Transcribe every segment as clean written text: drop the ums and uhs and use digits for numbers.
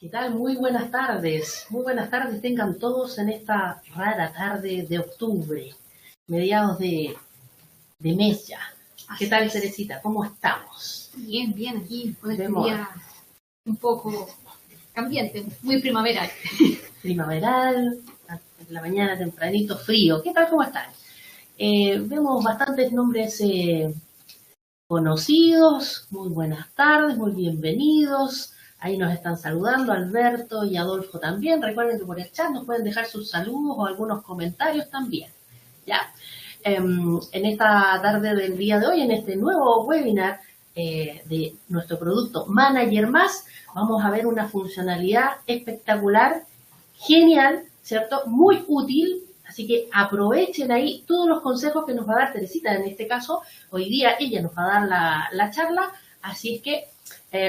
¿Qué tal? Muy buenas tardes. Muy buenas tardes tengan todos en esta rara tarde de octubre, mediados de mes ya. ¿Qué tal, Teresita? ¿Cómo estamos? Bien, bien, aquí con este día un poco cambiante, muy primaveral. Primaveral, en la mañana tempranito, frío. ¿Qué tal? ¿Cómo están? Vemos bastantes nombres conocidos. Muy buenas tardes, muy bienvenidos. Ahí nos están saludando Alberto y Adolfo también. Recuerden que por el chat nos pueden dejar sus saludos o algunos comentarios también. ¿Ya? En esta tarde del día de hoy, en este nuevo webinar de nuestro producto Manager Más, vamos a ver una funcionalidad espectacular, genial, ¿cierto? Muy útil. Así que aprovechen ahí todos los consejos que nos va a dar Teresita. En este caso, hoy día ella nos va a dar la charla. Así es que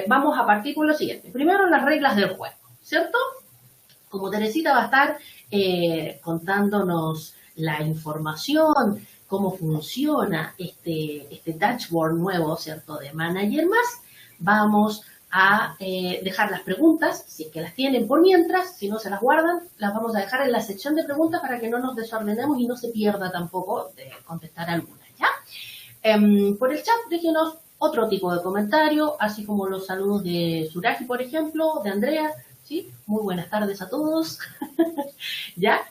vamos a partir con lo siguiente. Primero, las reglas del juego, ¿cierto? Como Teresita va a estar contándonos la información, cómo funciona este dashboard nuevo, ¿cierto? De Manager Más, vamos a dejar las preguntas, si es que las tienen por mientras, si no se las guardan, las vamos a dejar en la sección de preguntas para que no nos desordenemos y no se pierda tampoco de contestar algunas, ¿ya? Por el chat déjenos otro tipo de comentario, así como los saludos de Suraji, por ejemplo, de Andrea, ¿sí? Muy buenas tardes a todos, ¿ya?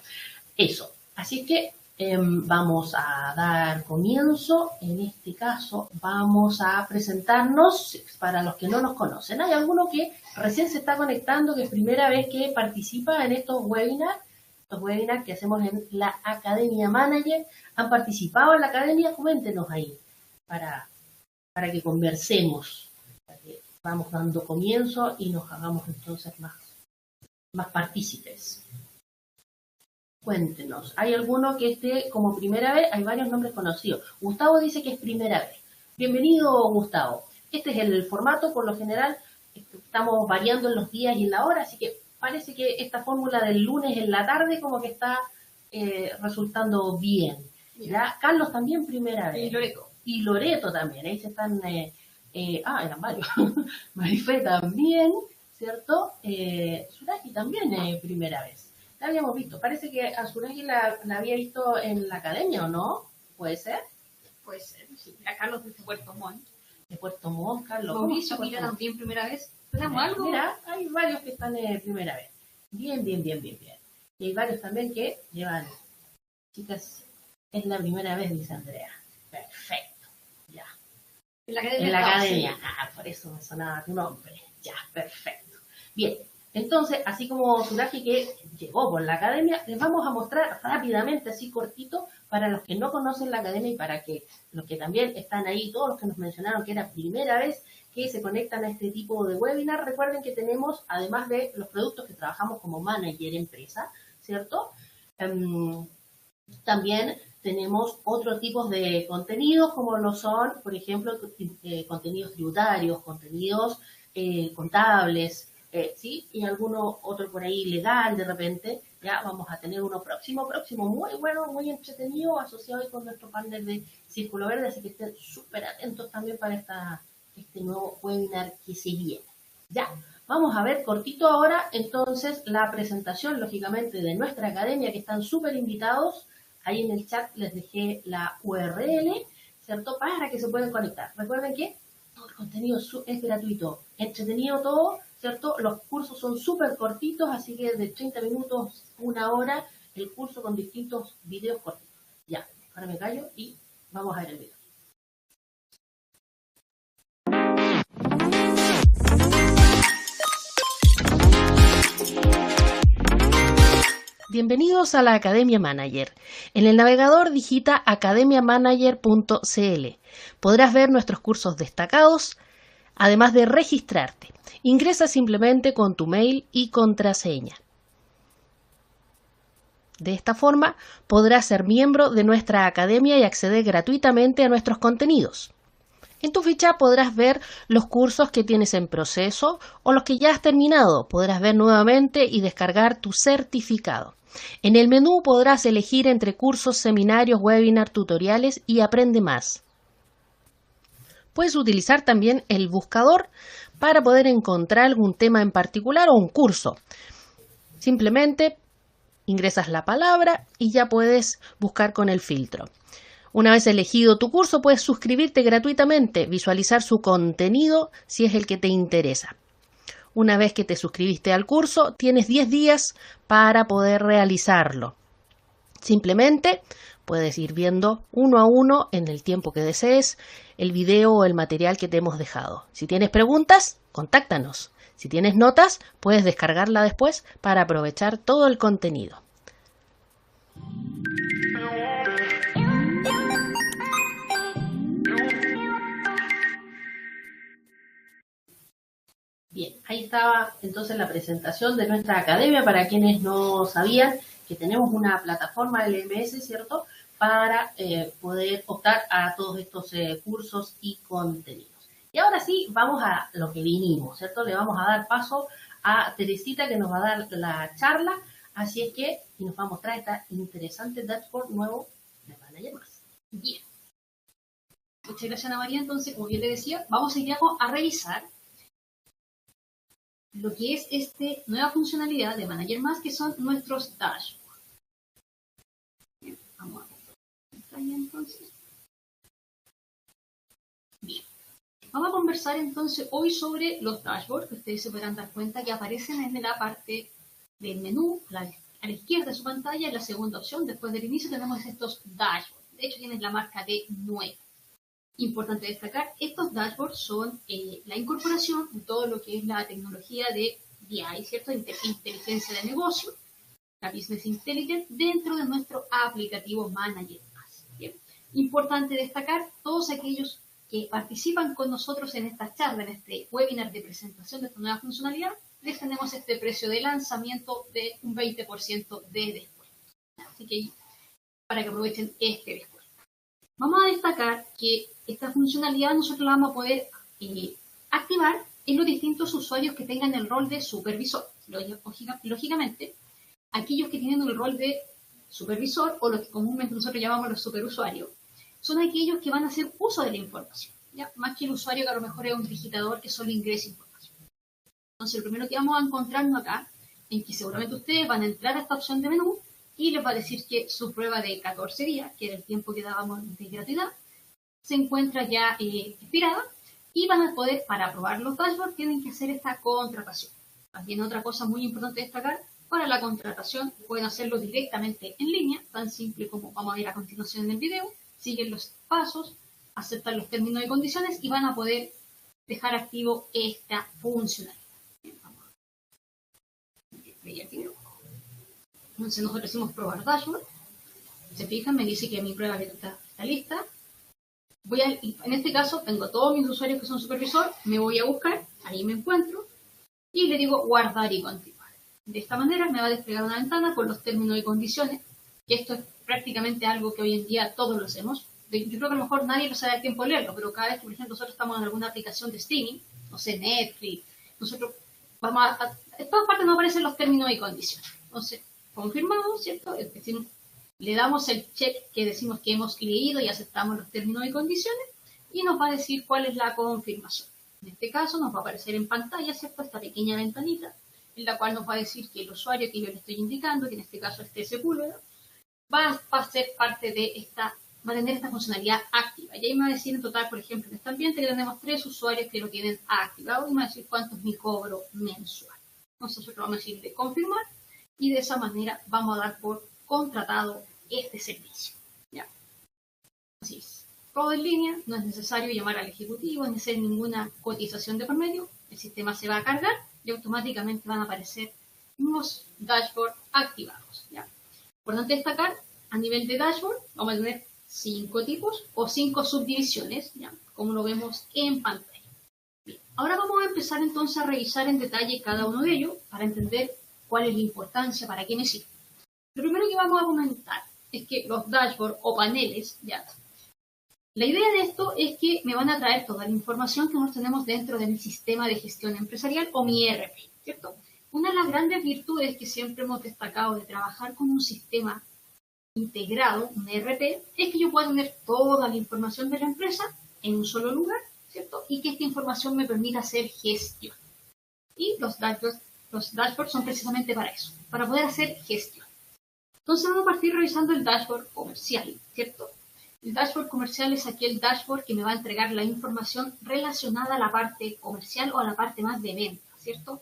Eso, así que vamos a dar comienzo. En este caso vamos a presentarnos para los que no nos conocen. Hay alguno que recién se está conectando, que es primera vez que participa en estos webinars que hacemos en la Academia Manager. ¿Han participado en la Academia? Coméntenos ahí para que conversemos, para que vamos dando comienzo y nos hagamos entonces más partícipes. Cuéntenos, ¿hay alguno que esté como primera vez? Hay varios nombres conocidos. Gustavo dice que es primera vez. Bienvenido, Gustavo. Este es el formato, por lo general estamos variando en los días y en la hora, así que parece que esta fórmula del lunes en la tarde como que está resultando bien. ¿Ya? Carlos también primera vez. Y Loreto también, ahí se están... eran varios. Marifé también, ¿cierto? Suraji también primera vez. La habíamos visto. Parece que a Suraji la había visto en la academia, ¿o no? ¿Puede ser? Puede ser, sí. A Carlos de Puerto Montt. De Puerto Montt, Carlos. Mauricio, que ya también primera vez. ¿Tenemos algo? Mira, hay varios que están primera vez. Bien. Y hay varios también que llevan... Chicas, es la primera vez, dice Andrea. Perfecto. Ya. En la academia. En la academia. Sí. Por eso me sonaba tu nombre. Ya, perfecto. Bien. Entonces, así como Suraji que llegó por la academia, les vamos a mostrar rápidamente, así cortito, para los que no conocen la academia y para que los que también están ahí, todos los que nos mencionaron que era primera vez que se conectan a este tipo de webinar, recuerden que tenemos, además de los productos que trabajamos como manager empresa, ¿cierto? También tenemos otros tipos de contenidos, como lo son, por ejemplo, contenidos tributarios, contenidos contables, ¿sí? Y alguno otro por ahí legal de repente. Ya vamos a tener uno próximo, muy bueno, muy entretenido, asociado ahí con nuestro panel de Círculo Verde, así que estén súper atentos también para este nuevo webinar que se viene. Ya, vamos a ver cortito ahora entonces la presentación, lógicamente, de nuestra academia, que están súper invitados. Ahí en el chat les dejé la URL, ¿cierto? Para que se puedan conectar. Recuerden que todo el contenido es gratuito, entretenido todo, ¿cierto? Los cursos son súper cortitos, así que de 30 minutos, 1 hora, el curso con distintos videos cortitos. Ya, ahora me callo y vamos a ver el video. Bienvenidos a la Academia Manager. En el navegador digita academiamanager.cl. Podrás ver nuestros cursos destacados, además de registrarte. Ingresa simplemente con tu mail y contraseña. De esta forma podrás ser miembro de nuestra academia y acceder gratuitamente a nuestros contenidos. En tu ficha podrás ver los cursos que tienes en proceso o los que ya has terminado. Podrás ver nuevamente y descargar tu certificado. En el menú podrás elegir entre cursos, seminarios, webinars, tutoriales y aprende más. Puedes utilizar también el buscador para poder encontrar algún tema en particular o un curso. Simplemente ingresas la palabra y ya puedes buscar con el filtro. Una vez elegido tu curso, puedes suscribirte gratuitamente, visualizar su contenido si es el que te interesa. Una vez que te suscribiste al curso, tienes 10 días para poder realizarlo. Simplemente puedes ir viendo uno a uno en el tiempo que desees el video o el material que te hemos dejado. Si tienes preguntas, contáctanos. Si tienes notas, puedes descargarla después para aprovechar todo el contenido. Bien, ahí estaba entonces la presentación de nuestra academia para quienes no sabían que tenemos una plataforma LMS, ¿cierto?, para poder optar a todos estos cursos y contenidos. Y ahora sí, vamos a lo que vinimos, ¿cierto? Le vamos a dar paso a Teresita que nos va a dar la charla, así es que nos va a mostrar esta interesante dashboard nuevo de Manager Más. Bien. Muchas gracias, Ana María. Entonces, como bien le decía, vamos a ir a revisar lo que es esta nueva funcionalidad de Manager Más, que son nuestros dashboards. Bien, vamos a ver. Entonces. Bien. Vamos a conversar entonces hoy sobre los dashboards, que ustedes se podrán dar cuenta que aparecen en la parte del menú, a la izquierda de su pantalla, en la segunda opción. Después del inicio tenemos estos dashboards. De hecho, tienen la marca de 9. Importante destacar, estos dashboards son la incorporación de todo lo que es la tecnología de BI, ¿cierto? Inteligencia de negocio, la Business Intelligence, dentro de nuestro aplicativo Manager Más. Bien. Importante destacar, todos aquellos que participan con nosotros en esta charla, en este webinar de presentación de esta nueva funcionalidad, les tenemos este precio de lanzamiento de un 20% de descuento. Así que para que aprovechen este descuento. Vamos a destacar que esta funcionalidad nosotros la vamos a poder activar en los distintos usuarios que tengan el rol de supervisor. Lógicamente, aquellos que tienen el rol de supervisor, o lo que comúnmente nosotros llamamos los superusuarios, son aquellos que van a hacer uso de la información, ¿ya? Más que el usuario que a lo mejor es un digitador que solo ingresa información. Entonces, lo primero que vamos a encontrarnos acá, en que seguramente ustedes van a entrar a esta opción de menú, y les va a decir que su prueba de 14 días, que era el tiempo que dábamos de gratuidad, se encuentra ya expirada, y van a poder, para probar los dashboards, tienen que hacer esta contratación. También otra cosa muy importante destacar, para la contratación pueden hacerlo directamente en línea, tan simple como vamos a ver a continuación en el video, siguen los pasos, aceptan los términos y condiciones y van a poder dejar activo esta funcionalidad. Bien, vamos a ver el video. Entonces nosotros decimos probar dashboard. Se fijan, me dice que mi prueba está lista. En este caso tengo todos mis usuarios que son supervisor, me voy a buscar, ahí me encuentro, y le digo guardar y continuar. De esta manera me va a desplegar una ventana con los términos y condiciones, que esto es prácticamente algo que hoy en día todos lo hacemos. Yo creo que a lo mejor nadie lo sabe al tiempo de leerlo, pero cada vez que, por ejemplo, nosotros estamos en alguna aplicación de streaming, no sé, Netflix, nosotros vamos en todas partes nos aparecen los términos y condiciones. Entonces, confirmamos, ¿cierto? Es decir, le damos el check que decimos que hemos leído y aceptamos los términos y condiciones, y nos va a decir cuál es la confirmación. En este caso nos va a aparecer en pantalla, ¿cierto?, esta pequeña ventanita, en la cual nos va a decir que el usuario que yo le estoy indicando, que en este caso es Sepúlveda, va a ser parte de va a tener esta funcionalidad activa. Y ahí me va a decir en total, por ejemplo, en este ambiente que tenemos 3 usuarios que lo tienen activado, y me va a decir cuánto es mi cobro mensual. Entonces nosotros vamos a decir de confirmar, y de esa manera vamos a dar por contratado este servicio. ¿Ya? Así es. Todo en línea, no es necesario llamar al ejecutivo, ni hacer ninguna cotización de por medio. El sistema se va a cargar y automáticamente van a aparecer unos dashboards activados. ¿Ya? Importante destacar, a nivel de dashboard vamos a tener 5 tipos o 5 subdivisiones, ¿ya?, como lo vemos en pantalla. Bien, ahora vamos a empezar entonces a revisar en detalle cada uno de ellos para entender cuál es la importancia, para qué me sirve. Lo primero que vamos a comentar es que los dashboards o paneles, ¿ya?, la idea de esto es que me van a traer toda la información que nosotros tenemos dentro de mi sistema de gestión empresarial o mi ERP, ¿cierto? Una de las grandes virtudes que siempre hemos destacado de trabajar con un sistema integrado, un ERP, es que yo pueda tener toda la información de la empresa en un solo lugar, ¿cierto? Y que esta información me permita hacer gestión. Y los dashboards son precisamente para eso, para poder hacer gestión. Entonces vamos a partir revisando el dashboard comercial, ¿cierto? El dashboard comercial es aquel dashboard que me va a entregar la información relacionada a la parte comercial o a la parte más de venta, ¿cierto?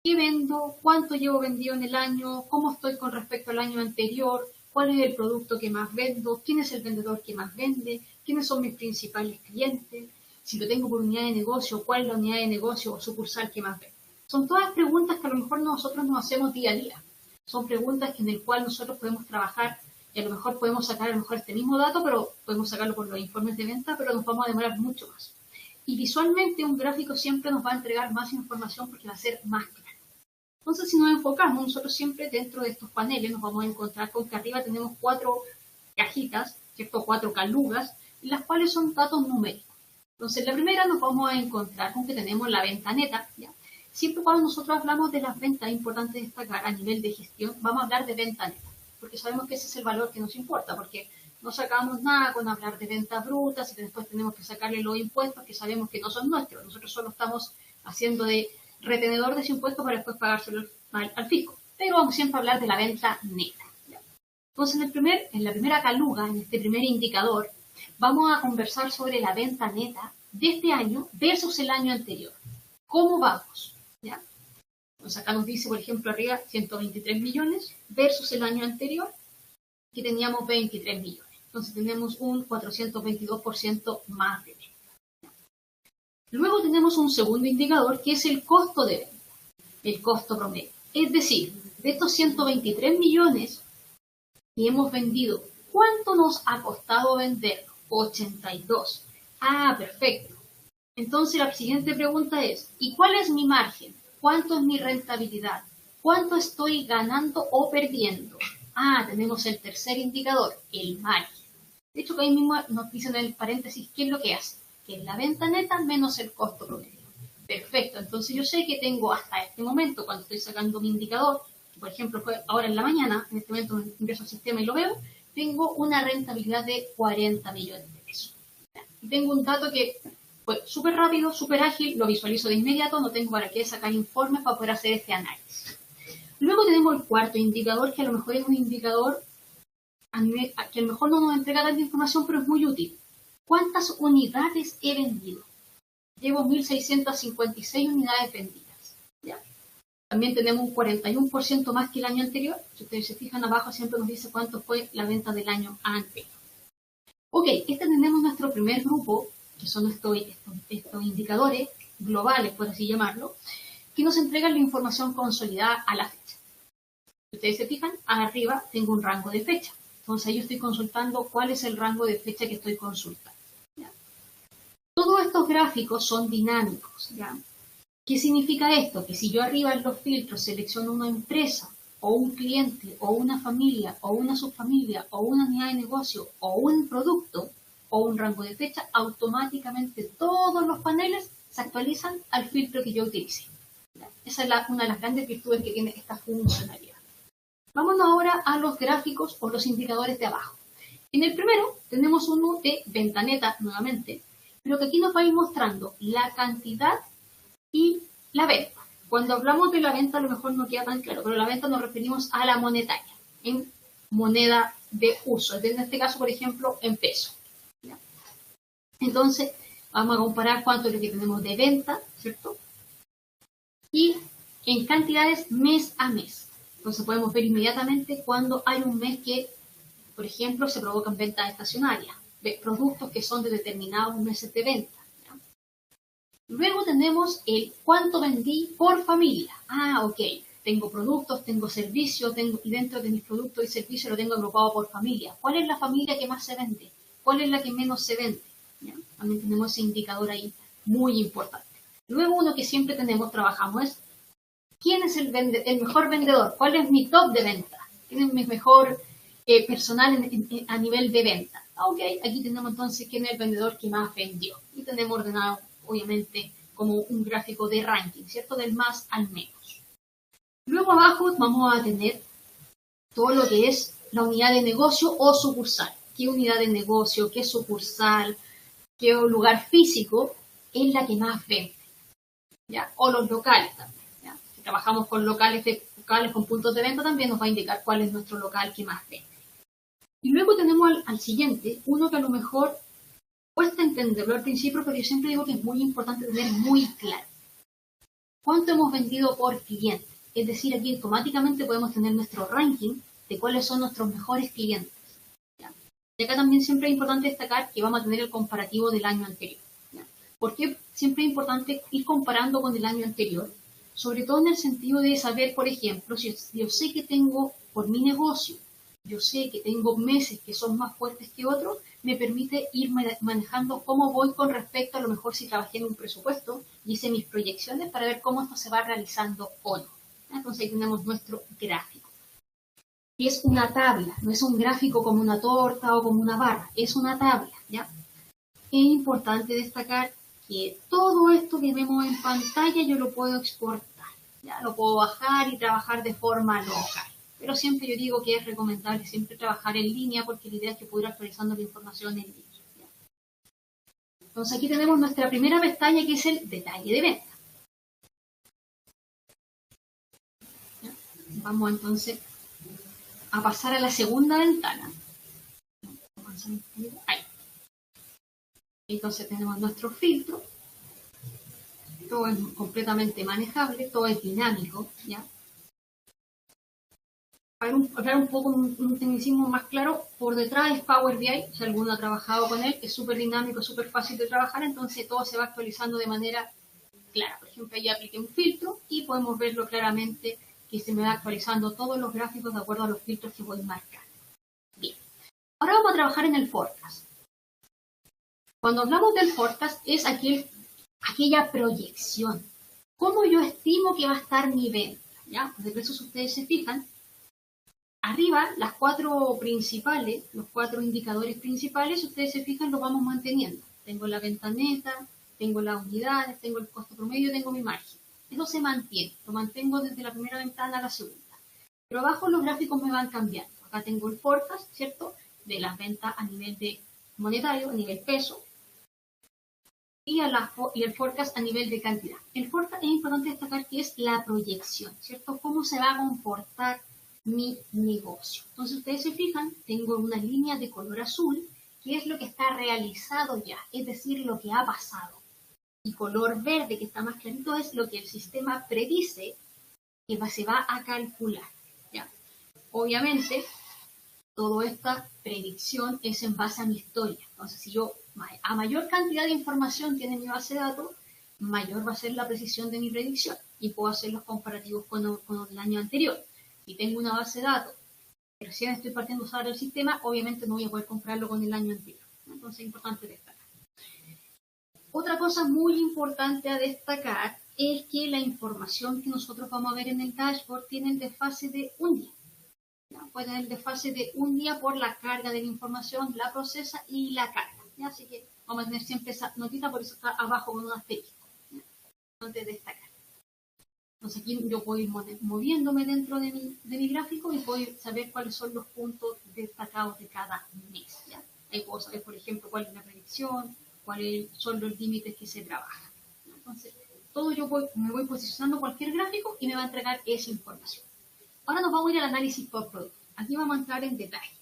¿Qué vendo? ¿Cuánto llevo vendido en el año? ¿Cómo estoy con respecto al año anterior? ¿Cuál es el producto que más vendo? ¿Quién es el vendedor que más vende? ¿Quiénes son mis principales clientes? Si lo tengo por unidad de negocio, ¿cuál es la unidad de negocio o sucursal que más vende? Son todas preguntas que a lo mejor nosotros nos hacemos día a día. Son preguntas en las cuales nosotros podemos trabajar y a lo mejor podemos sacar a lo mejor este mismo dato, pero podemos sacarlo por los informes de venta, pero nos vamos a demorar mucho más. Y visualmente un gráfico siempre nos va a entregar más información porque va a ser más claro. Entonces, si nos enfocamos, nosotros siempre dentro de estos paneles nos vamos a encontrar con que arriba tenemos 4 cajitas, ¿cierto? 4 calugas, las cuales son datos numéricos. Entonces, la primera nos vamos a encontrar con que tenemos la venta neta, ¿ya? Siempre cuando nosotros hablamos de las ventas, es importante destacar a nivel de gestión, vamos a hablar de venta neta, porque sabemos que ese es el valor que nos importa, porque no sacamos nada con hablar de ventas brutas y después tenemos que sacarle los impuestos que sabemos que no son nuestros. Nosotros solo estamos haciendo de retenedor de ese impuesto para después pagárselo al fisco. Pero vamos siempre a hablar de la venta neta, ¿ya? Entonces, en la primera caluga, en este primer indicador, vamos a conversar sobre la venta neta de este año versus el año anterior. ¿Cómo vamos? ¿Ya? Entonces acá nos dice, por ejemplo, arriba 123 millones versus el año anterior, que teníamos 23 millones. Entonces tenemos un 422% más de venta. ¿Ya? Luego tenemos un segundo indicador que es el costo de venta, el costo promedio. Es decir, de estos 123 millones que hemos vendido, ¿cuánto nos ha costado venderlo? 82. Ah, perfecto. Entonces la siguiente pregunta es, ¿y cuál es mi margen? ¿Cuánto es mi rentabilidad? ¿Cuánto estoy ganando o perdiendo? Ah, tenemos el tercer indicador, el margen. De hecho, que ahí mismo nos dicen en el paréntesis qué es lo que hace, que es la venta neta menos el costo promedio. Perfecto, entonces yo sé que tengo hasta este momento, cuando estoy sacando mi indicador, por ejemplo, fue ahora en la mañana, en este momento ingreso al sistema y lo veo, tengo una rentabilidad de 40 millones de pesos. Y tengo un dato que fue súper rápido, súper ágil, lo visualizo de inmediato, no tengo para qué sacar informes para poder hacer este análisis. Luego tenemos el cuarto indicador, que a lo mejor es un indicador que a lo mejor no nos entrega tanta información, pero es muy útil. ¿Cuántas unidades he vendido? Llevo 1.656 unidades vendidas, ¿ya? También tenemos un 41% más que el año anterior. Si ustedes se fijan abajo, siempre nos dice cuánto fue la venta del año anterior. Ok, tenemos nuestro primer grupo, que son estos indicadores globales, por así llamarlo, que nos entregan la información consolidada a la fecha. Si ustedes se fijan, arriba tengo un rango de fecha. Entonces ahí yo estoy consultando cuál es el rango de fecha que estoy consultando, ¿ya? Todos estos gráficos son dinámicos, ¿ya? ¿Qué significa esto? Que si yo arriba en los filtros selecciono una empresa, o un cliente, o una familia, o una subfamilia, o una unidad de negocio, o un producto, o un rango de fecha, automáticamente todos los paneles se actualizan al filtro que yo utilicé. Esa es una de las grandes virtudes que tiene esta funcionalidad. Vámonos ahora a los gráficos o los indicadores de abajo. En el primero tenemos uno de venta neta nuevamente, pero que aquí nos va a ir mostrando la cantidad y la venta. Cuando hablamos de la venta a lo mejor no queda tan claro, pero la venta nos referimos a la monetaria, en moneda de uso, en este caso, por ejemplo, en peso. ¿Ya? Entonces, vamos a comparar cuánto es lo que tenemos de venta, ¿cierto? Y en cantidades mes a mes. Entonces podemos ver inmediatamente cuando hay un mes que, por ejemplo, se provocan ventas estacionarias, de productos que son de determinados meses de venta. ¿Ya? Luego tenemos el cuánto vendí por familia. Ah, ok. Tengo productos, tengo servicios, y dentro de mis productos y servicios lo tengo agrupado por familia. ¿Cuál es la familia que más se vende? ¿Cuál es la que menos se vende? ¿Ya? También tenemos ese indicador ahí muy importante. Luego uno que siempre trabajamos es ¿quién es el mejor vendedor? ¿Cuál es mi top de venta? ¿Quién es mi mejor personal a nivel de venta? Ok, aquí tenemos entonces quién es el vendedor que más vendió. Y tenemos ordenado, obviamente, como un gráfico de ranking, ¿cierto? Del más al menos. Luego abajo vamos a tener todo lo que es la unidad de negocio o sucursal. ¿Qué unidad de negocio? ¿Qué sucursal? ¿Qué lugar físico es la que más vende, ¿ya? O los locales también, ¿ya? Si trabajamos con locales con puntos de venta, también nos va a indicar cuál es nuestro local que más vende. Y luego tenemos al siguiente, uno que a lo mejor cuesta entenderlo al principio, pero yo siempre digo que es muy importante tener muy claro. ¿Cuánto hemos vendido por cliente? Es decir, aquí automáticamente podemos tener nuestro ranking de cuáles son nuestros mejores clientes. ¿Ya? Y acá también siempre es importante destacar que vamos a tener el comparativo del año anterior. ¿Ya? ¿Por qué siempre es importante ir comparando con el año anterior? Sobre todo en el sentido de saber, por ejemplo, si yo sé que tengo por mi negocio, yo sé que tengo meses que son más fuertes que otros, me permite ir manejando cómo voy con respecto a lo mejor si trabajé en un presupuesto, hice mis proyecciones para ver cómo esto se va realizando o no. Entonces ahí tenemos nuestro gráfico. Y es una tabla, no es un gráfico como una torta o como una barra, es una tabla, ¿ya? Es importante destacar que todo esto que vemos en pantalla yo lo puedo exportar, ¿ya? Lo puedo bajar y trabajar de forma local. Pero siempre yo digo que es recomendable siempre trabajar en línea porque la idea es que pueda ir actualizando la información en línea, ¿ya? Entonces aquí tenemos nuestra primera pestaña que es el detalle de venta. ¿Ya? Vamos entonces a pasar a la segunda ventana. Ahí. Entonces tenemos nuestro filtro. Todo es completamente manejable, todo es dinámico, ¿ya? Para hablar un poco un tecnicismo más claro, por detrás es Power BI, si alguno ha trabajado con él, es súper dinámico, súper fácil de trabajar, entonces todo se va actualizando de manera clara. Por ejemplo, ahí apliqué un filtro y podemos verlo claramente que se me va actualizando todos los gráficos de acuerdo a los filtros que voy marcando. Bien, ahora vamos a trabajar en el forecast. Cuando hablamos del forecast es aquella proyección. ¿Cómo yo estimo que va a estar mi venta? ¿Ya? Pues de eso, si ustedes se fijan, arriba, los cuatro indicadores principales, si ustedes se fijan, los vamos manteniendo. Tengo la venta neta, tengo las unidades, tengo el costo promedio, tengo mi margen. Eso se mantiene, lo mantengo desde la primera ventana a la segunda. Pero abajo los gráficos me van cambiando. Acá tengo el forecast, ¿cierto? De las ventas a nivel de monetario, a nivel peso, y el forecast a nivel de cantidad. El forecast es importante destacar que es la proyección, ¿cierto? Cómo se va a comportar mi negocio. Entonces, ustedes se fijan, tengo una línea de color azul, que es lo que está realizado ya, es decir, lo que ha pasado. Y color verde, que está más clarito, es lo que el sistema predice que se va a calcular, ¿ya? Obviamente, toda esta predicción es en base a mi historia. Entonces, si yo a mayor cantidad de información tiene mi base de datos, mayor va a ser la precisión de mi predicción y puedo hacer los comparativos con el año anterior. Si tengo una base de datos, pero recién estoy partiendo a usar el sistema, obviamente no voy a poder compararlo con el año anterior. Entonces es importante destacar. Otra cosa muy importante a destacar es que la información que nosotros vamos a ver en el dashboard tiene el desfase de un día. ¿Ya? Puede tener el desfase de un día por la carga de la información, la procesa y la carga. ¿Ya? Así que vamos a tener siempre esa notita, por eso está abajo con un asterisco. Antes de destacar. Entonces aquí yo puedo ir moviéndome dentro de mi gráfico y puedo saber cuáles son los puntos destacados de cada mes. ¿Ya? Ahí puedo saber, por ejemplo, cuál es la predicción, cuáles son los límites que se trabajan. Entonces, todo me voy posicionando cualquier gráfico y me va a entregar esa información. Ahora nos vamos a ir al análisis por producto. Aquí vamos a entrar en detalle.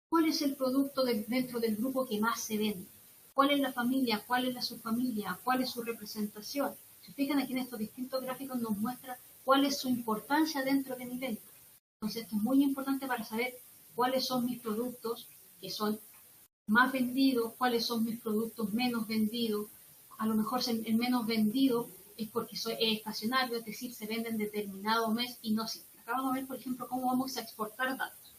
¿Cuál es el producto dentro del grupo que más se vende? ¿Cuál es la familia? ¿Cuál es la subfamilia? ¿Cuál es su representación? Si fijan aquí en estos distintos gráficos nos muestra cuál es su importancia dentro de mi venta. Entonces esto es muy importante para saber cuáles son mis productos que son más vendidos, cuáles son mis productos menos vendidos. A lo mejor el menos vendido es porque es estacionario, es decir, se vende en determinado mes y no siempre. Acá vamos a ver, por ejemplo, cómo vamos a exportar datos.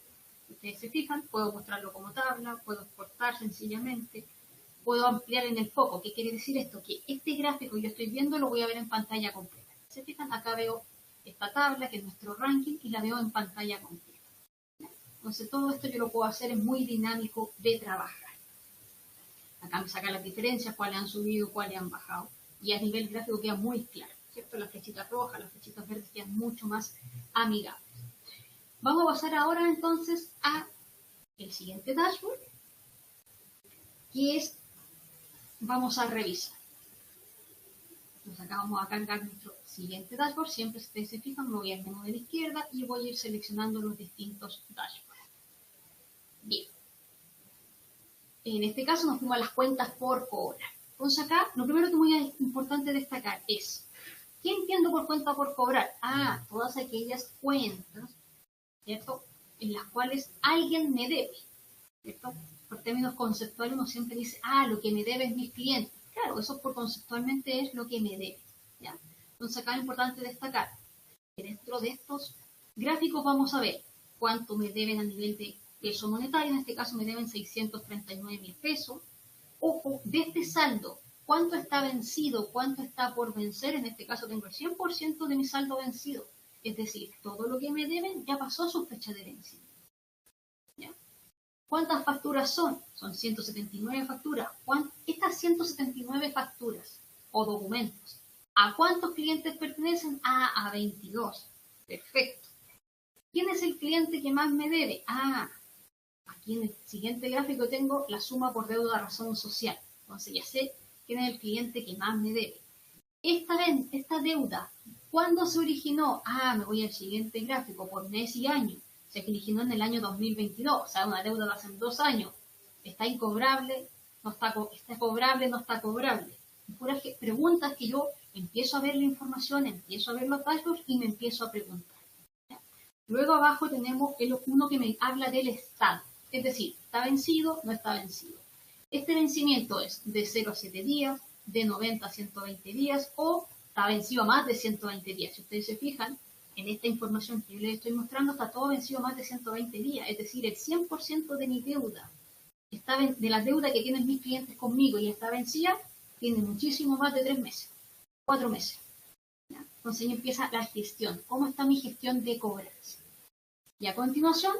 Ustedes se fijan, puedo mostrarlo como tabla, puedo exportar sencillamente, puedo ampliar en el foco. ¿Qué quiere decir esto? Que este gráfico que yo estoy viendo lo voy a ver en pantalla completa. Se fijan, acá veo esta tabla que es nuestro ranking y la veo en pantalla completa. Entonces todo esto yo lo puedo hacer, es muy dinámico de trabajar. Acá me saca las diferencias, cuáles han subido, cuáles han bajado. Y a nivel gráfico queda muy claro, ¿cierto? Las flechitas rojas, las flechitas verdes quedan mucho más amigables. Vamos a pasar ahora entonces a el siguiente dashboard, que es, vamos a revisar. Entonces acá vamos a cargar nuestro siguiente dashboard. Siempre si se fijan, me voy al menú de la izquierda y voy a ir seleccionando los distintos dashboards. Bien. En este caso nos fuimos a las cuentas por cobrar. Entonces acá lo primero que es muy importante destacar es, ¿qué entiendo por cuenta por cobrar? Todas aquellas cuentas, ¿cierto?, en las cuales alguien me debe, ¿cierto? Por términos conceptuales uno siempre dice, lo que me debe es mis clientes. Claro, eso por conceptualmente es lo que me debe, ¿ya? Entonces acá es importante destacar que dentro de estos gráficos vamos a ver cuánto me deben a nivel de peso monetario. En este caso me deben 639.000 pesos. Ojo, de este saldo, ¿cuánto está vencido? ¿Cuánto está por vencer? En este caso tengo el 100% de mi saldo vencido. Es decir, todo lo que me deben ya pasó a su fecha de vencimiento. ¿Ya? ¿Cuántas facturas son? Son 179 facturas. Estas 179 facturas o documentos, ¿a cuántos clientes pertenecen? A 22. Perfecto. ¿Quién es el cliente que más me debe? Aquí en el siguiente gráfico tengo la suma por deuda a razón social. Entonces ya sé quién es el cliente que más me debe. Esta deuda, ¿cuándo se originó? Me voy al siguiente gráfico, por mes y año. Se originó en el año 2022, o sea, una deuda de hace 2 años. ¿Está incobrable? ¿No está cobrable? ¿No está cobrable? Puras preguntas que yo empiezo a ver la información, empiezo a ver los dashboards y me empiezo a preguntar. ¿Ya? Luego abajo tenemos uno que me habla del estado. Es decir, ¿está vencido? ¿No está vencido? Este vencimiento es de 0 a 7 días, de 90 a 120 días o está vencido a más de 120 días. Si ustedes se fijan, en esta información que yo les estoy mostrando está todo vencido a más de 120 días. Es decir, el 100% de mi deuda, de la deuda que tienen mis clientes conmigo y está vencida, tiene muchísimo más de 3 meses, 4 meses. ¿Ya? Entonces ahí empieza la gestión. ¿Cómo está mi gestión de cobranza? Y a continuación,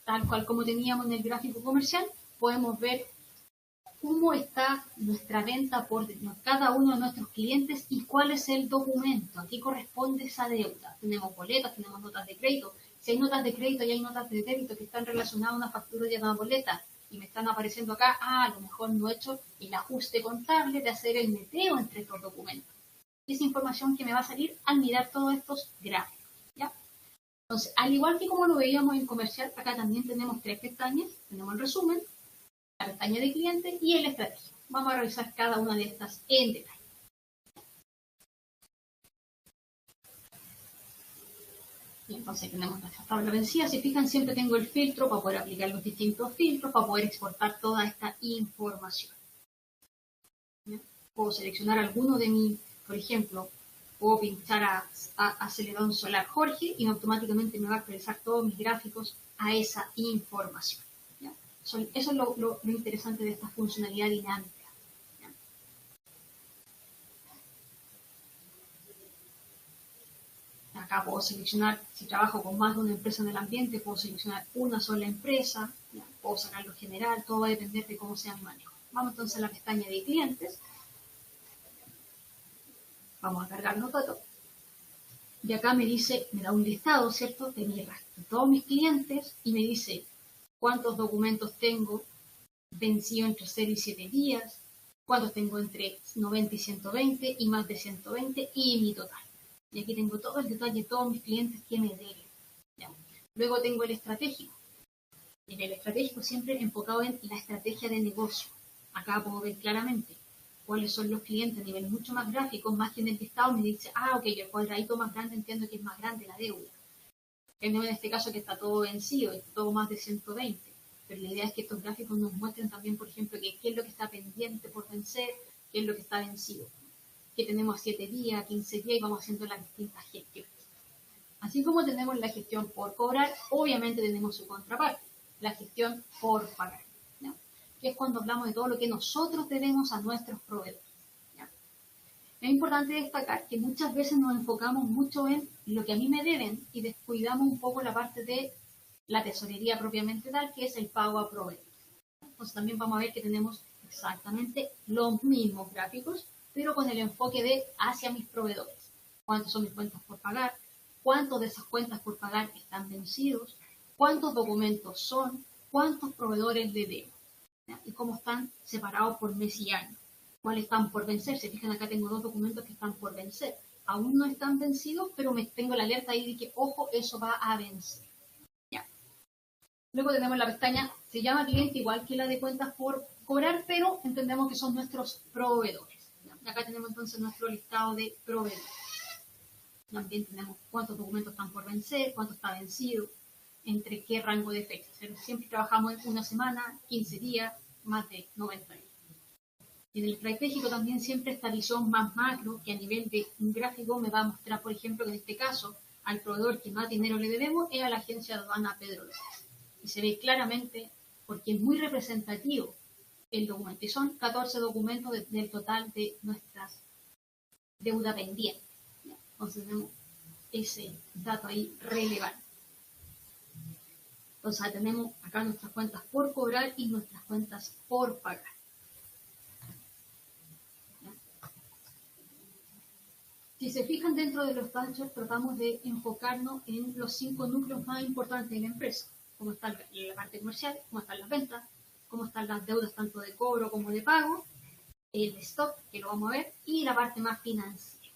tal cual como teníamos en el gráfico comercial, podemos ver cómo está nuestra venta por cada uno de nuestros clientes y cuál es el documento. Aquí corresponde esa deuda. Tenemos boletas, tenemos notas de crédito. Si hay notas de crédito y hay notas de débito que están relacionadas a una factura y a una boleta y me están apareciendo acá, a lo mejor no he hecho el ajuste contable de hacer el neteo entre estos documentos. Es información que me va a salir al mirar todos estos gráficos. ¿Ya? Entonces, al igual que como lo veíamos en comercial, acá también tenemos 3 pestañas. Tenemos el resumen, la pestaña de cliente y el estrategia. Vamos a revisar cada una de estas en detalle. Y entonces tenemos nuestra tabla vencida. Si fijan, siempre tengo el filtro para poder aplicar los distintos filtros, para poder exportar toda esta información. ¿Ya? Puedo seleccionar alguno de mis, por ejemplo, puedo pinchar a Celedón Solar Jorge y automáticamente me va a actualizar todos mis gráficos a esa información. ¿Ya? Eso es lo interesante de esta funcionalidad dinámica. Acá puedo seleccionar, si trabajo con más de una empresa en el ambiente, puedo seleccionar una sola empresa, ¿ya? Puedo sacarlo general, todo va a depender de cómo sea mi manejo. Vamos entonces a la pestaña de clientes. Vamos a cargar los datos. Y acá me dice, me da un listado, ¿cierto?, de todos mis clientes y me dice cuántos documentos tengo vencido entre 0 y 7 días, cuántos tengo entre 90 y 120 y más de 120 y mi total. Y aquí tengo todo el detalle de todos mis clientes que me deben. ¿Ya? Luego tengo el estratégico. En el estratégico siempre enfocado en la estrategia de negocio. Acá puedo ver claramente cuáles son los clientes a nivel mucho más gráfico, más que en el listado me dice, ok, el cuadradito más grande entiendo que es más grande la deuda. En este caso que está todo vencido, está todo más de 120. Pero la idea es que estos gráficos nos muestren también, por ejemplo, qué es lo que está pendiente por vencer, qué es lo que está vencido. Que tenemos 7 días, 15 días y vamos haciendo las distintas gestiones. Así como tenemos la gestión por cobrar, obviamente tenemos su contraparte, la gestión por pagar, ¿ya? Que es cuando hablamos de todo lo que nosotros debemos a nuestros proveedores. ¿Ya? Es importante destacar que muchas veces nos enfocamos mucho en lo que a mí me deben y descuidamos un poco la parte de la tesorería propiamente tal, que es el pago a proveedores. Entonces también vamos a ver que tenemos exactamente los mismos gráficos, pero con el enfoque de hacia mis proveedores. ¿Cuántos son mis cuentas por pagar? ¿Cuántos de esas cuentas por pagar están vencidos? ¿Cuántos documentos son? ¿Cuántos proveedores le debo? ¿Ya? Y cómo están separados por mes y año. cuáles están por vencer. Se fijan, acá tengo 2 documentos que están por vencer. Aún no están vencidos, pero me tengo la alerta ahí de que, ojo, eso va a vencer. ¿Ya? Luego tenemos la pestaña, se llama cliente igual que la de cuentas por cobrar, pero entendemos que son nuestros proveedores. ¿Ya? Acá tenemos entonces nuestro listado de proveedores. También tenemos cuántos documentos están por vencer, cuánto está vencido, entre qué rango de fechas. Siempre trabajamos en una semana, 15 días, más de 90 días. En el estratégico también siempre esta visión más macro, que a nivel de un gráfico me va a mostrar, por ejemplo, que en este caso, al proveedor que más dinero le debemos es a la agencia de aduana Pedro López. Y se ve claramente, porque es muy representativo el documento. Y son 14 documentos del total de nuestras deuda pendiente. Entonces tenemos ese dato ahí relevante. Entonces tenemos acá nuestras cuentas por cobrar y nuestras cuentas por pagar. Si se fijan dentro de los dashboards, tratamos de enfocarnos en los 5 núcleos más importantes de la empresa. Cómo está la parte comercial, cómo están las ventas, cómo están las deudas tanto de cobro como de pago, el stock, que lo vamos a ver, y la parte más financiera.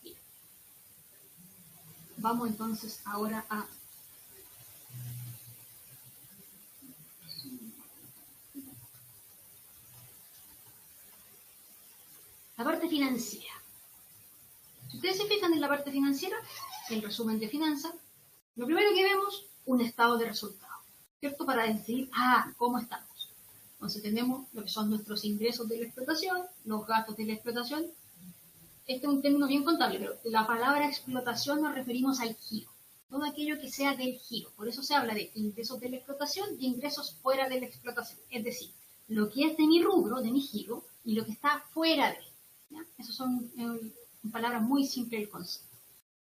Bien. Vamos entonces ahora a la parte financiera. Si ustedes se fijan en la parte financiera, el resumen de finanzas, lo primero que vemos, un estado de resultados, ¿cierto? Para decir, ¿cómo estamos? Entonces tenemos lo que son nuestros ingresos de la explotación, los gastos de la explotación. Este es un término bien contable, pero la palabra explotación nos referimos al giro. Todo aquello que sea del giro. Por eso se habla de ingresos de la explotación y ingresos fuera de la explotación. Es decir, lo que es de mi rubro, de mi giro, y lo que está fuera de. ¿Ya? Esas son palabras muy simples del concepto.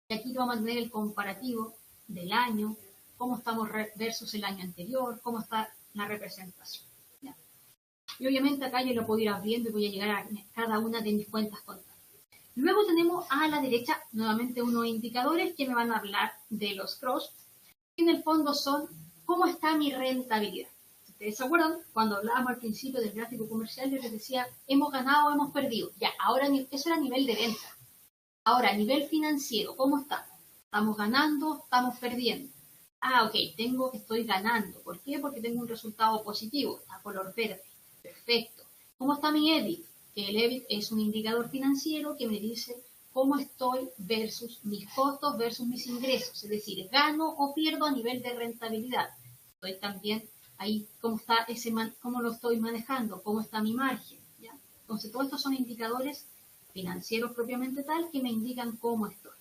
Y aquí vamos a tener el comparativo del año, cómo estamos versus el año anterior, cómo está la representación. ¿Ya? Y obviamente acá yo lo puedo ir abriendo y voy a llegar a cada una de mis cuentas contables. Luego tenemos a la derecha nuevamente unos indicadores que me van a hablar de los cross, que en el fondo son cómo está mi rentabilidad. Si ustedes se acuerdan, cuando hablábamos al principio del gráfico comercial, yo les decía, hemos ganado o hemos perdido. Ya, ahora eso era a nivel de venta. Ahora, a nivel financiero, ¿cómo estamos? ¿Estamos ganando? ¿Estamos perdiendo? Ok, estoy ganando. ¿Por qué? Porque tengo un resultado positivo, a color verde. Perfecto. ¿Cómo está mi EBIT? Que el EBIT es un indicador financiero que me dice cómo estoy versus mis costos versus mis ingresos. Es decir, gano o pierdo a nivel de rentabilidad. Estoy también ahí, cómo lo estoy manejando, cómo está mi margen. ¿Ya? Entonces, todos estos son indicadores financieros propiamente tal que me indican cómo estoy.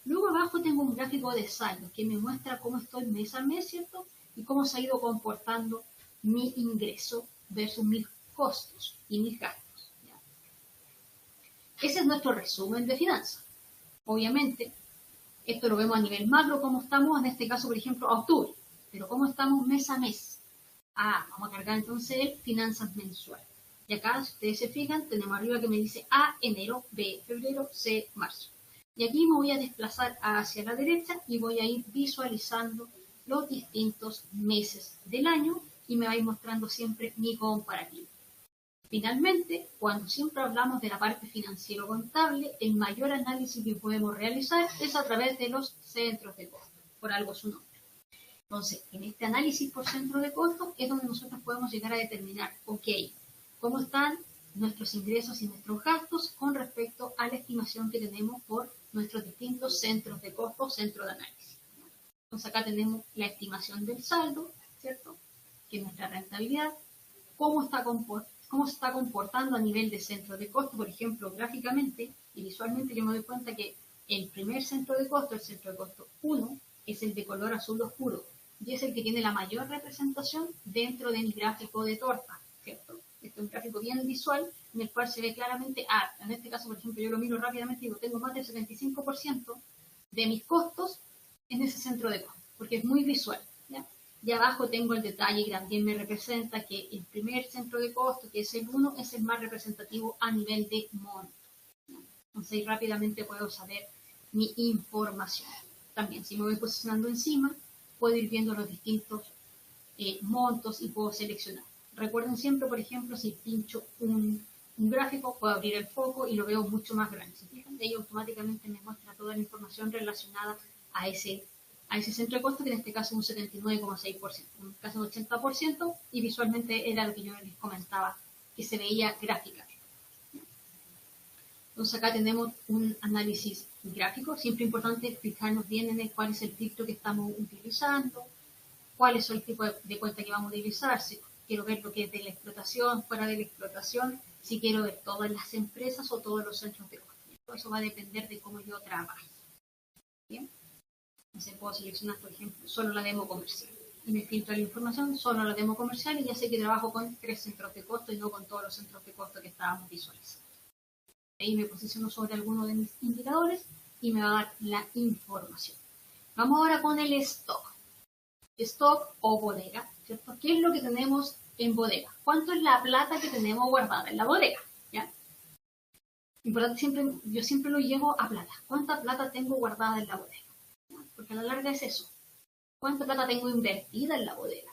Luego abajo tengo un gráfico de saldo que me muestra cómo estoy mes a mes, ¿cierto? Y cómo se ha ido comportando mi ingreso versus mis costos y mis gastos. ¿Ya? Ese es nuestro resumen de finanzas. Obviamente, esto lo vemos a nivel macro, cómo estamos, en este caso, por ejemplo, a octubre. Pero cómo estamos mes a mes. Vamos a cargar entonces el finanzas mensual. Y acá, si ustedes se fijan, tenemos arriba que me dice A, enero, B, febrero, C, marzo. Y aquí me voy a desplazar hacia la derecha y voy a ir visualizando los distintos meses del año y me va a ir mostrando siempre mi comparativo. Finalmente, cuando siempre hablamos de la parte financiero-contable, el mayor análisis que podemos realizar es a través de los centros de costo, por algo su nombre. Entonces, en este análisis por centro de costo es donde nosotros podemos llegar a determinar, cómo están nuestros ingresos y nuestros gastos con respecto a la estimación que tenemos por nuestros distintos centros de costo, centros de análisis. Entonces acá tenemos la estimación del saldo, ¿cierto? Que es nuestra rentabilidad, cómo se está comportando a nivel de centro de costo, por ejemplo, gráficamente y visualmente yo me doy cuenta que el primer centro de costo, el centro de costo 1, es el de color azul oscuro y es el que tiene la mayor representación dentro de mi gráfico de torta, ¿cierto? Este es un gráfico bien visual en el cual se ve claramente, en este caso, por ejemplo, yo lo miro rápidamente y digo, tengo más del 75% de mis costos en ese centro de costo, porque es muy visual, ¿ya? Y abajo tengo el detalle que también me representa que el primer centro de costo, que es el 1, es el más representativo a nivel de monto. ¿Ya? Entonces ahí rápidamente puedo saber mi información. También, si me voy posicionando encima, puedo ir viendo los distintos montos y puedo seleccionar. Recuerden siempre, por ejemplo, si pincho un gráfico, puedo abrir el foco y lo veo mucho más grande. ¿Se fijan? De ahí automáticamente me muestra toda la información relacionada a ese centro de costo, que en este caso es un 79,6%, casi un 80%, y visualmente era lo que yo les comentaba, que se veía gráfica. Entonces acá tenemos un análisis gráfico. Siempre es importante fijarnos bien en cuál es el filtro que estamos utilizando, cuál es el tipo de cuenta que vamos a utilizar, si quiero ver lo que es de la explotación, fuera de la explotación, si quiero ver todas las empresas o todos los centros de costo. Eso va a depender de cómo yo trabaje. ¿Bien? Entonces puedo seleccionar, por ejemplo, solo la demo comercial. Y me filtra la información, solo la demo comercial, y ya sé que trabajo con 3 centros de costo y no con todos los centros de costo que estábamos visualizando. Ahí me posiciono sobre alguno de mis indicadores y me va a dar la información. Vamos ahora con el stock. Stock o bodega, ¿cierto? ¿Qué es lo que tenemos en bodega? ¿Cuánto es la plata que tenemos guardada en la bodega? ¿Ya? Importante, yo siempre lo llevo a plata. ¿Cuánta plata tengo guardada en la bodega? ¿Ya? Porque a la larga es eso. ¿Cuánta plata tengo invertida en la bodega?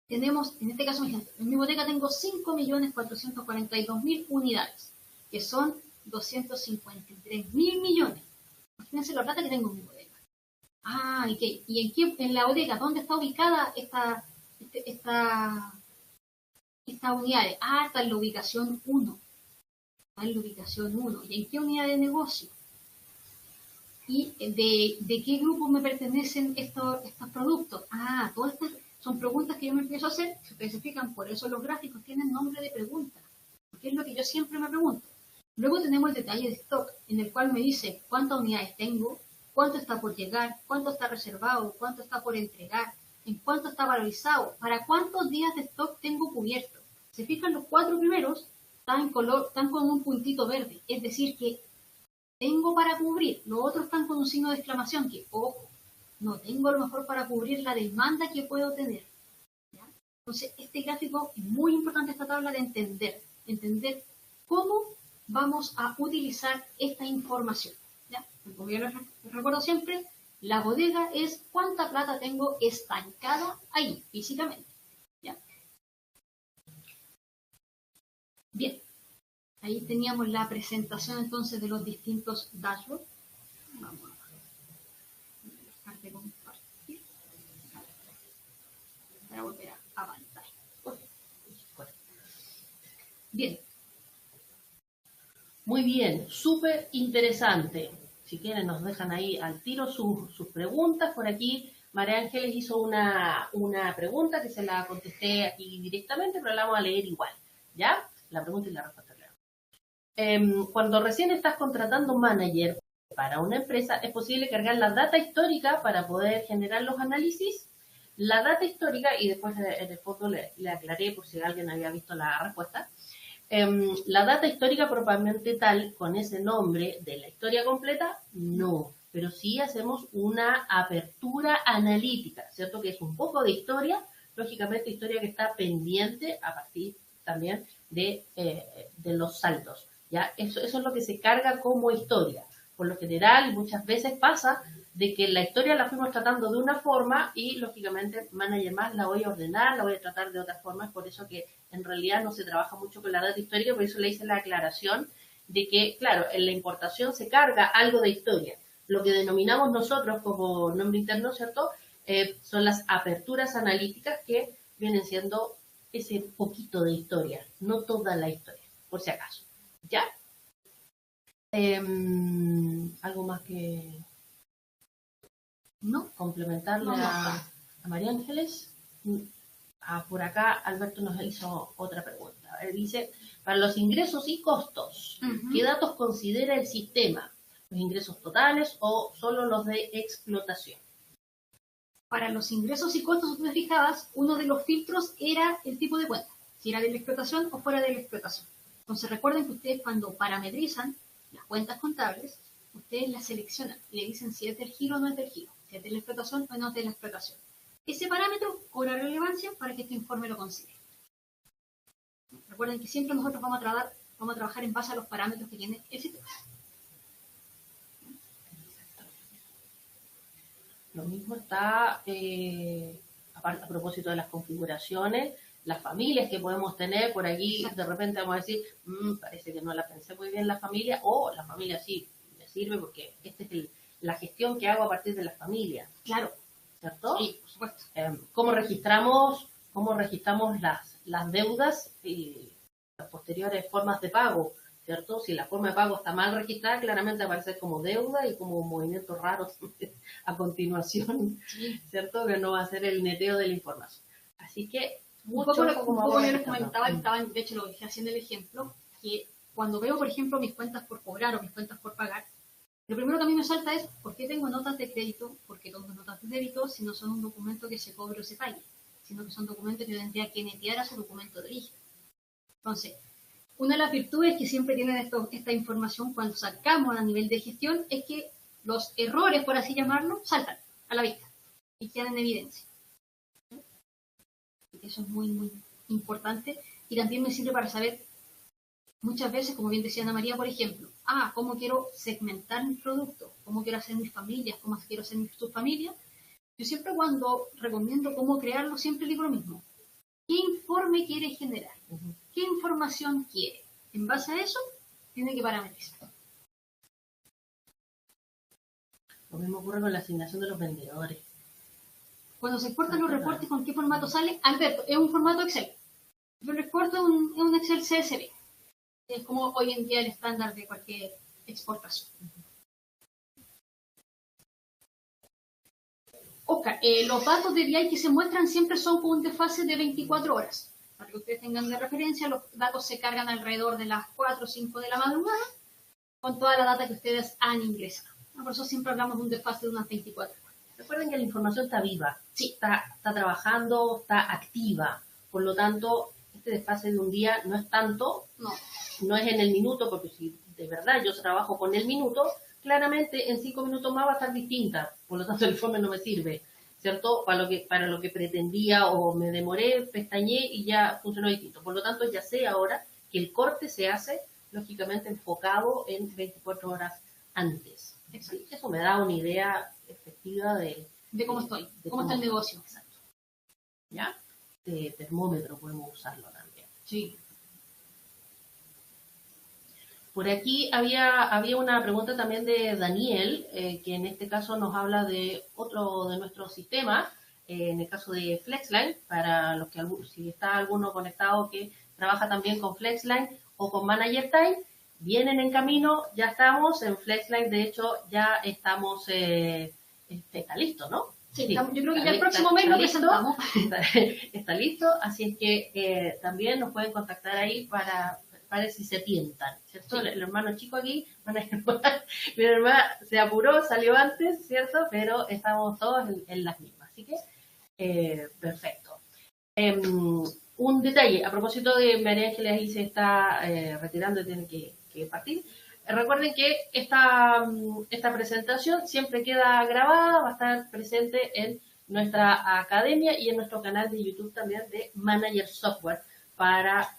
Tenemos, en este caso, en mi bodega tengo 5.442.000 unidades, que son 253.000 millones. Imagínense la plata que tengo en mi bodega. Ah, ¿y en la bodega, dónde está ubicada esta unidad? Ah, está en la ubicación 1. Está en la ubicación 1. ¿Y en qué unidad de negocio? ¿Y de qué grupo me pertenecen estos productos? Ah, todas estas son preguntas que yo me empiezo a hacer. Si ustedes se fijan, por eso los gráficos tienen nombre de pregunta, porque es lo que yo siempre me pregunto. Luego tenemos el detalle de stock, en el cual me dice cuántas unidades tengo, cuánto está por llegar, cuánto está reservado, cuánto está por entregar, en cuánto está valorizado, para cuántos días de stock tengo cubierto. Se fijan, los 4 primeros están con un puntito verde, es decir que tengo para cubrir. Los otros están con un signo de exclamación, que, ojo, no tengo a lo mejor para cubrir la demanda que puedo tener. ¿Ya? Entonces, este gráfico es muy importante, esta tabla, de entender cómo vamos a utilizar esta información. ¿Ya? Como yo les recuerdo siempre, la bodega es cuánta plata tengo estancada ahí, físicamente. ¿Ya? Bien. Ahí teníamos la presentación entonces de los distintos dashboards. Vamos a dejar de compartir para volver a avanzar. Bien. Muy bien, súper interesante. Si quieren nos dejan ahí al tiro sus preguntas. Por aquí María Ángeles hizo una pregunta que se la contesté aquí directamente, pero la vamos a leer igual. ¿Ya? La pregunta y la respuesta. Cuando recién estás contratando un manager para una empresa, es posible cargar la data histórica para poder generar los análisis. La data histórica, y después en el fondo le aclaré por si alguien había visto la respuesta, la data histórica propiamente tal, con ese nombre de la historia completa, no, pero sí hacemos una apertura analítica, ¿cierto? Que es un poco de historia, lógicamente historia que está pendiente a partir también de los saltos. ¿Ya? Eso es lo que se carga como historia. Por lo general, muchas veces pasa de que la historia la fuimos tratando de una forma y, lógicamente, manager más la voy a ordenar, la voy a tratar de otra forma. Es por eso que, en realidad, no se trabaja mucho con la data histórica, por eso le hice la aclaración de que, claro, en la importación se carga algo de historia. Lo que denominamos nosotros como nombre interno, ¿cierto? Son las aperturas analíticas que vienen siendo ese poquito de historia, no toda la historia, por si acaso. ¿Ya? ¿Algo más que no complementarle a María Ángeles? Por acá Alberto nos hizo otra pregunta. Él dice, para los ingresos y costos, ¿qué datos considera el sistema? ¿Los ingresos totales o solo los de explotación? Para los ingresos y costos, si tú te fijabas, uno de los filtros era el tipo de cuenta, si era de la explotación o fuera de la explotación. Entonces recuerden que ustedes, cuando parametrizan las cuentas contables, ustedes las seleccionan y le dicen si es del giro o no es del giro, si es de la explotación o no es de la explotación. Ese parámetro cobra relevancia para que este informe lo considere. Recuerden que siempre nosotros vamos a trabajar en base a los parámetros que tiene el sistema. Lo mismo está, a propósito de las configuraciones, las familias que podemos tener por aquí. Exacto. De repente vamos a decir, parece que no la pensé muy bien la familia, o la familia sí, me sirve porque esta es la gestión que hago a partir de la familia. Claro. ¿Cierto? Sí, por supuesto. ¿Cómo registramos las deudas y las posteriores formas de pago? ¿Cierto? Si la forma de pago está mal registrada, claramente aparece como deuda y como movimientos raros a continuación, Sí. ¿cierto? Que no va a ser el neteo de la información. Así que, Un poco yo les registrando. comentaba, estaban, de hecho lo dejé haciendo el ejemplo, que cuando veo, por ejemplo, mis cuentas por cobrar o mis cuentas por pagar, lo primero que a mí me salta es, ¿por qué tengo notas de crédito? ¿Por qué tengo notas de débito si no son un documento que se cobre o se pague? Sino que son documentos que yo tendría que netear a su documento de origen. Entonces, una de las virtudes que siempre tienen esta información cuando sacamos a nivel de gestión es que los errores, por así llamarlo, saltan a la vista y quedan en evidencia. Eso es muy, muy importante y también me sirve para saber muchas veces, como bien decía Ana María, por ejemplo, cómo quiero segmentar mis productos, cómo quiero hacer mis familias, cómo quiero hacer mis subfamilias. Yo siempre cuando recomiendo cómo crearlo, siempre digo lo mismo. ¿Qué informe quiere generar? ¿Qué información quiere? En base a eso, tiene que parametrizar. Lo mismo ocurre con la asignación de los vendedores. Cuando se exportan los reportes, ¿con qué formato sale? Alberto, es un formato Excel. Yo lo exporto en un Excel CSV. Es como hoy en día el estándar de cualquier exportación. Oscar, los datos de BI que se muestran siempre son con un desfase de 24 horas. Para que ustedes tengan de referencia, los datos se cargan alrededor de las 4 o 5 de la madrugada con toda la data que ustedes han ingresado. Por eso siempre hablamos de un desfase de unas 24 horas. Recuerden que la información está viva, sí, está trabajando, está activa. Por lo tanto, este desfase de un día no es tanto, no es en el minuto, porque si de verdad yo trabajo con el minuto, claramente en 5 minutos más va a estar distinta. Por lo tanto, el informe no me sirve, ¿cierto? Para lo que pretendía o me demoré, pestañé y ya funcionó distinto. Por lo tanto, ya sé ahora que el corte se hace, lógicamente, enfocado en 24 horas antes. ¿Sí? Eso me da una idea efectiva de cómo estoy, cómo está el negocio. Exacto. ¿Ya? De termómetro podemos usarlo también. Sí. Por aquí había una pregunta también de Daniel, que en este caso nos habla de otro de nuestros sistemas, en el caso de FlexLine, para los que si está alguno conectado que trabaja también con FlexLine o con Manager Time, vienen en camino, ya estamos en FlexLine, de hecho ya estamos, está listo, ¿no? Sí, yo creo que ya el próximo mes lo presentamos. Está listo, así es que también nos pueden contactar ahí para si se tientan, ¿cierto? Sí. El hermano chico aquí, mi hermana se apuró, salió antes, ¿cierto? Pero estamos todos en las mismas, así que perfecto. Un detalle, a propósito de María Ángeles ahí se está retirando y tiene que partir. Recuerden que esta presentación siempre queda grabada, va a estar presente en nuestra academia y en nuestro canal de YouTube también de Manager Software para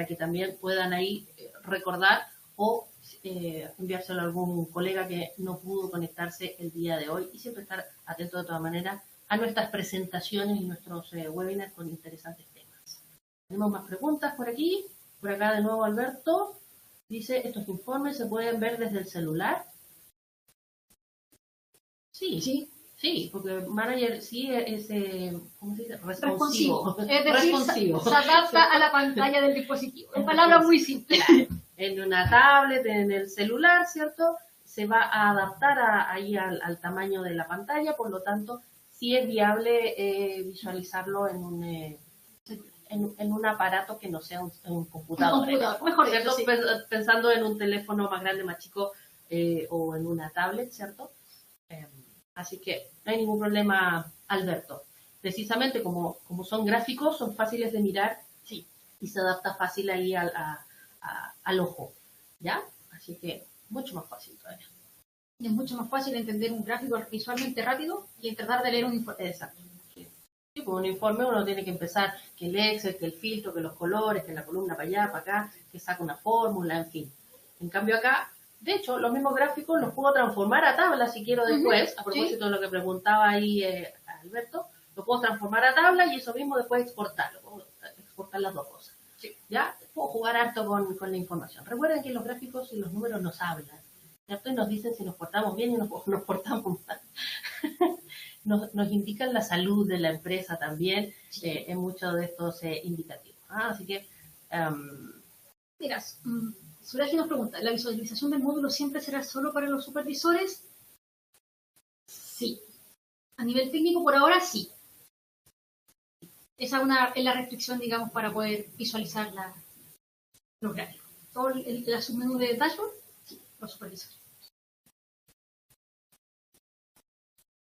que también puedan ahí recordar o enviárselo a algún colega que no pudo conectarse el día de hoy y siempre estar atento de todas maneras a nuestras presentaciones y nuestros webinars con interesantes temas. Tenemos más preguntas por aquí. Por acá de nuevo Alberto dice, ¿estos informes se pueden ver desde el celular? Sí, porque Manager sí es ¿cómo se dice? Responsivo. Es decir, se adapta a la pantalla del dispositivo. En palabras muy simples. En una tablet, en el celular, ¿cierto? Se va a adaptar ahí al tamaño de la pantalla, por lo tanto, sí es viable visualizarlo en un aparato que no sea un computador. Mejor ¿cierto? Sí. Pensando en un teléfono más grande, más chico, o en una tablet, ¿cierto? Así que no hay ningún problema, Alberto. Precisamente como son gráficos, son fáciles de mirar, sí, y se adapta fácil ahí al ojo, ¿ya? Así que mucho más fácil todavía. Y es mucho más fácil entender un gráfico visualmente rápido que tratar de leer un informe. Exacto. Sí, con un informe uno tiene que empezar que el Excel, que el filtro, que los colores, que la columna para allá, para acá, que saca una fórmula, en fin. En cambio acá, de hecho, los mismos gráficos los puedo transformar a tabla si quiero después, a propósito de lo que preguntaba ahí Alberto, lo puedo transformar a tabla y eso mismo después exportarlo, puedo exportar las dos cosas. Sí. ¿Ya? Puedo jugar harto con la información. Recuerden que los gráficos y los números nos hablan, ¿cierto? Y nos dicen si nos portamos bien y nos portamos mal. Nos indican la salud de la empresa también en muchos de estos indicativos. Así que... Miras, Suraji nos pregunta, ¿la visualización del módulo siempre será solo para los supervisores? Sí. A nivel técnico, por ahora, sí. Esa es la restricción, digamos, para poder visualizar los gráficos. Todo la submenú de dashboard, sí, los supervisores.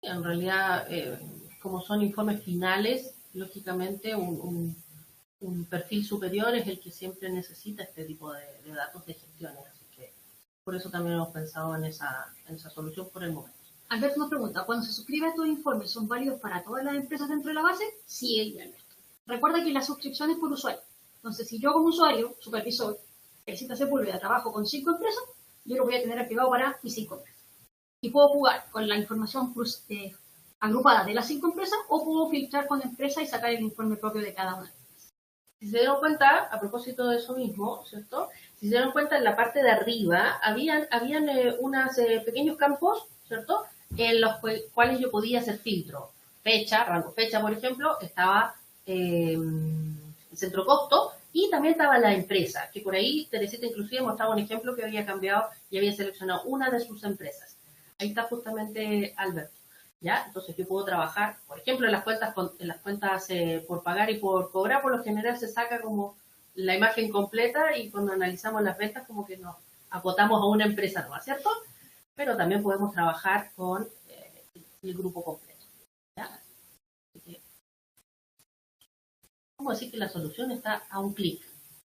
En realidad, como son informes finales, lógicamente un perfil superior es el que siempre necesita este tipo de datos de gestiones. Así que por eso también hemos pensado en esa solución por el momento. Alberto nos pregunta, ¿cuando se suscribe a estos informes son válidos para todas las empresas dentro de la base? Sí, Alberto. Recuerda que la suscripción es por usuario. Entonces, si yo como usuario, supervisor, necesito Sepúlveda, trabajo con 5 empresas, yo lo voy a tener activado para mis 5 empresas. Y puedo jugar con la información agrupada de las 5 empresas o puedo filtrar con empresa y sacar el informe propio de cada una. Si se dieron cuenta, a propósito de eso mismo, ¿cierto? Si se dieron cuenta, en la parte de arriba habían unos pequeños campos, ¿cierto? En los cuales yo podía hacer filtro. Fecha, rango fecha, por ejemplo, estaba el centro costo y también estaba la empresa, que por ahí Teresita inclusive mostraba un ejemplo que había cambiado y había seleccionado una de sus empresas. Ahí está justamente Alberto, ¿ya? Entonces yo puedo trabajar, por ejemplo, en las cuentas por pagar y por cobrar, por lo general se saca como la imagen completa y cuando analizamos las ventas como que nos acotamos a una empresa nueva, ¿cierto? Pero también podemos trabajar con el grupo completo, ¿ya? Así que, vamos a decir que la solución está a un clic.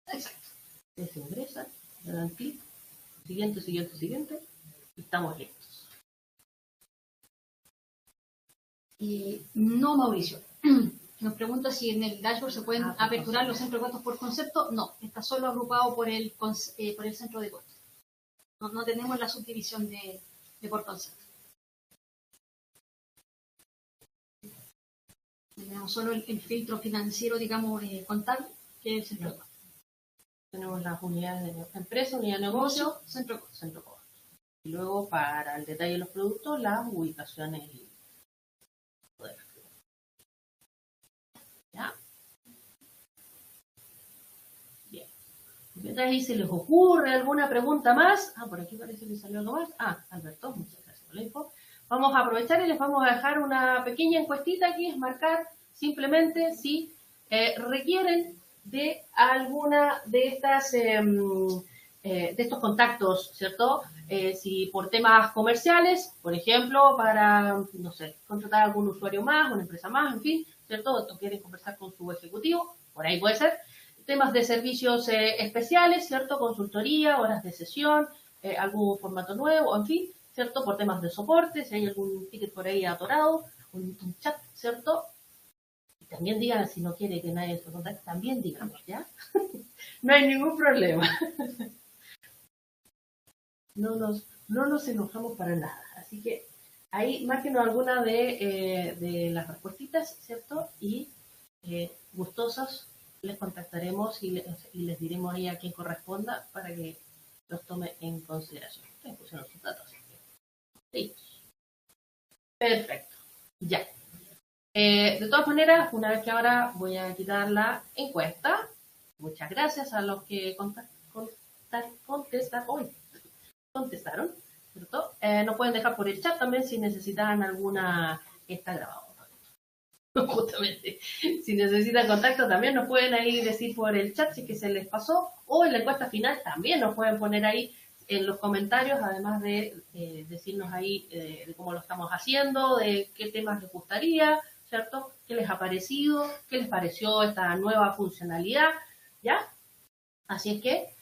Exacto. Se ingresa, le dan clic, siguiente, y estamos listos. No, Mauricio. Nos pregunta si en el dashboard se pueden aperturar los centros de costos por concepto. No, está solo agrupado por el centro de costos. No tenemos la subdivisión de por concepto. Tenemos solo el filtro financiero, digamos, contable, que es el centro de costos. Tenemos las unidades de empresa, unidad de negocio, centro de costos. Y luego, para el detalle de los productos, las ubicaciones y ¿ya? Bien. Mientras ahí se les ocurre alguna pregunta más. Por aquí parece que salió algo más. Alberto, muchas gracias por la info. Vamos a aprovechar y les vamos a dejar una pequeña encuestita aquí, es marcar simplemente si requieren de alguna de estas de estos contactos, ¿cierto? Si por temas comerciales, por ejemplo, para, no sé, contratar a algún usuario más, una empresa más, en fin, ¿cierto? Quieren conversar con su ejecutivo, por ahí puede ser. Temas de servicios especiales, ¿cierto? Consultoría, horas de sesión, algún formato nuevo, en fin, ¿cierto? Por temas de soporte, si hay algún ticket por ahí atorado, un chat, ¿cierto? Y también digan, si no quiere que nadie se contacte, también digamos, ¿ya? No hay ningún problema. No nos enojamos para nada. Así que ahí márquenos alguna de las respuestas, ¿cierto? Y gustosos les contactaremos y les diremos ahí a quien corresponda para que los tome en consideración. Ustedes pusieron sus datos. Sí. Perfecto. Ya. De todas maneras, una vez que ahora voy a quitar la encuesta, muchas gracias a los que contestaron, ¿cierto? Nos pueden dejar por el chat también si necesitan alguna, está grabado. Justamente, si necesitan contacto también nos pueden ahí decir por el chat si es que se les pasó, o en la encuesta final también nos pueden poner ahí en los comentarios, además de decirnos ahí de cómo lo estamos haciendo, de qué temas les gustaría, ¿cierto? ¿Qué les ha parecido? ¿Qué les pareció esta nueva funcionalidad? ¿Ya? Así es que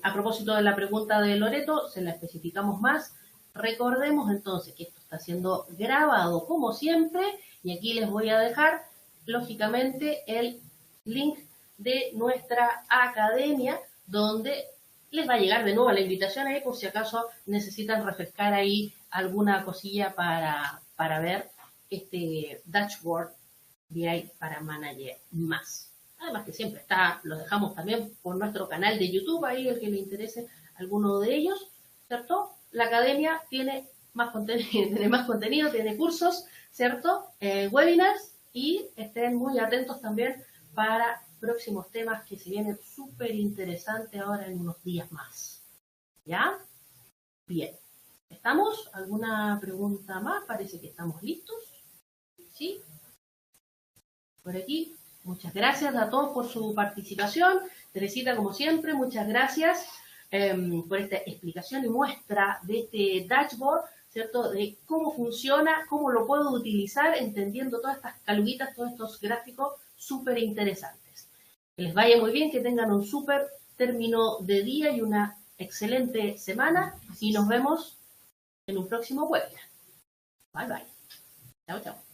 a propósito de la pregunta de Loreto, se la especificamos más. Recordemos entonces que esto está siendo grabado como siempre y aquí les voy a dejar, lógicamente, el link de nuestra academia donde les va a llegar de nuevo la invitación ahí por si acaso necesitan refrescar ahí alguna cosilla para ver este dashboard BI para Manager Más. Además que siempre está, los dejamos también por nuestro canal de YouTube, ahí el que le interese alguno de ellos, ¿cierto? La academia tiene más contenido, tiene cursos, ¿cierto? Webinars, y estén muy atentos también para próximos temas que se vienen súper interesantes ahora en unos días más. ¿Ya? Bien. ¿Estamos? ¿Alguna pregunta más? Parece que estamos listos. ¿Sí? Por aquí. Muchas gracias a todos por su participación. Teresita, como siempre, muchas gracias por esta explicación y muestra de este dashboard, ¿cierto? De cómo funciona, cómo lo puedo utilizar, entendiendo todas estas caluguitas, todos estos gráficos súper interesantes. Que les vaya muy bien, que tengan un súper término de día y una excelente semana, y nos vemos en un próximo webinar. Bye, bye. Chao, chao.